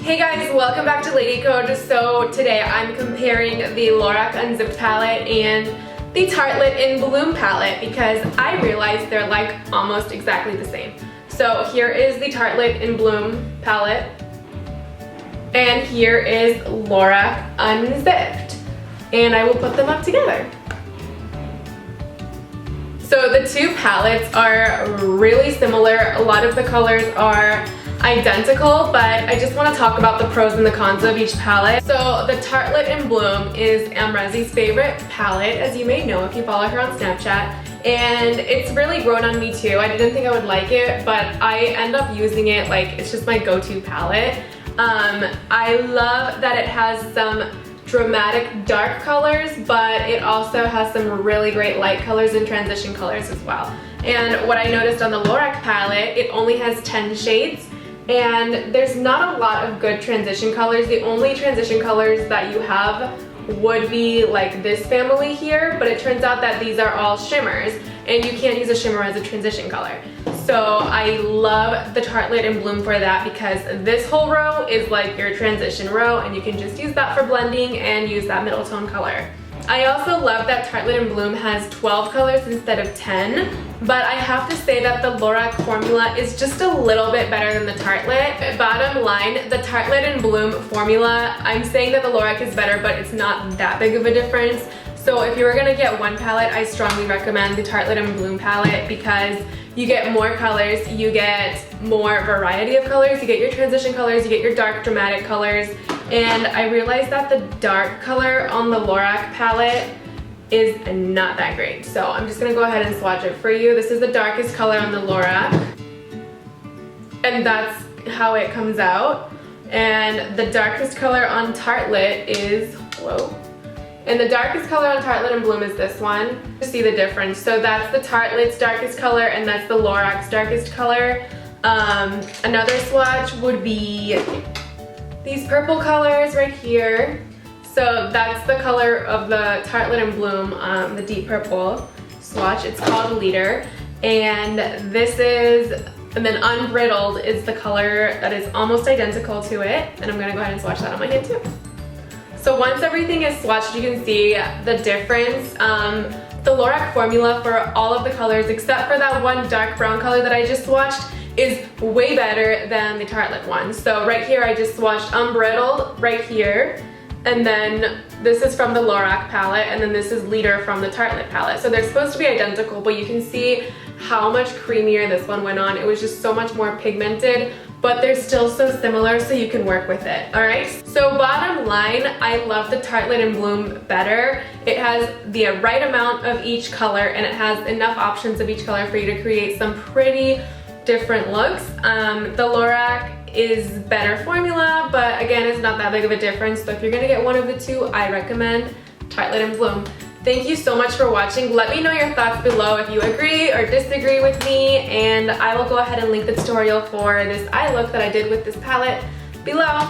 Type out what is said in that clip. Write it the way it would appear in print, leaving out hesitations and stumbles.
Hey guys, welcome back to LadyCode. So today I'm comparing the Lorac Unzipped palette and the Tartlet in Bloom palette because I realized they're like almost exactly the same. So here is the Tartlet in Bloom palette and here is Lorac Unzipped, and I will put them up together. So the two palettes are really similar. A lot of the colors are identical, but I just want to talk about the pros and the cons of each palette. So the Tartlet in Bloom is Amrezy's favorite palette, as you may know if you follow her on Snapchat, and it's really grown on me too. I didn't think I would like it, but I end up using it like it's just my go-to palette. I love that it has some dramatic dark colors, but it also has some really great light colors and transition colors as well. And what I noticed on the Lorac palette, it only has 10 shades, and there's not a lot of good transition colors. The only transition colors that you have would be like this family here, but it turns out that these are all shimmers, and you can't use a shimmer as a transition color. So I love the Tartlet in Bloom for that because this whole row is like your transition row, and you can just use that for blending and use that middle tone color. I also love that Tartlet in Bloom has 12 colors instead of 10, but I have to say that the Lorac formula is just a little bit better than the Tartlet. Bottom line, the Tartlet in Bloom formula, I'm saying that the Lorac is better, but it's not that big of a difference. So if you were gonna get one palette, I strongly recommend the Tartlet in Bloom palette because you get more colors, you get more variety of colors, you get your transition colors, you get your dark dramatic colors, and I realized that the dark color on the Lorac palette is not that great. So I'm just gonna go ahead and swatch it for you. This is the darkest color on the Lorac, and that's how it comes out. And the darkest color on Tartlet is, whoa. And the darkest color on Tartlet in Bloom is this one. You see the difference. So that's the Tartlet's darkest color, and that's the Lorac's darkest color. Another swatch would be these purple colors right here. So that's the color of the Tartlet in Bloom, the deep purple swatch. It's called Leader. And this is, and then Unbridled is the color that is almost identical to it. And I'm gonna go ahead and swatch that on my hand too. So once everything is swatched, you can see the difference. The Lorac formula for all of the colors, except for that one dark brown color that I just swatched, is way better than the Tartlet one. So right here, I just swatched Unbridled right here, and then this is from the Lorac palette, and then this is Leader from the Tartlet palette. So they're supposed to be identical, but you can see how much creamier this one went on. It was just so much more pigmented, but they're still so similar, so you can work with it, all right? So bottom line, I love the Tartlet in Bloom better. It has the right amount of each color, and it has enough options of each color for you to create some pretty different looks. The Lorac is better formula, but again, it's not that big of a difference. So if you're gonna get one of the two, I recommend Tartlet in Bloom. Thank you so much for watching. Let me know your thoughts below if you agree or disagree with me, and I will go ahead and link the tutorial for this eye look that I did with this palette below.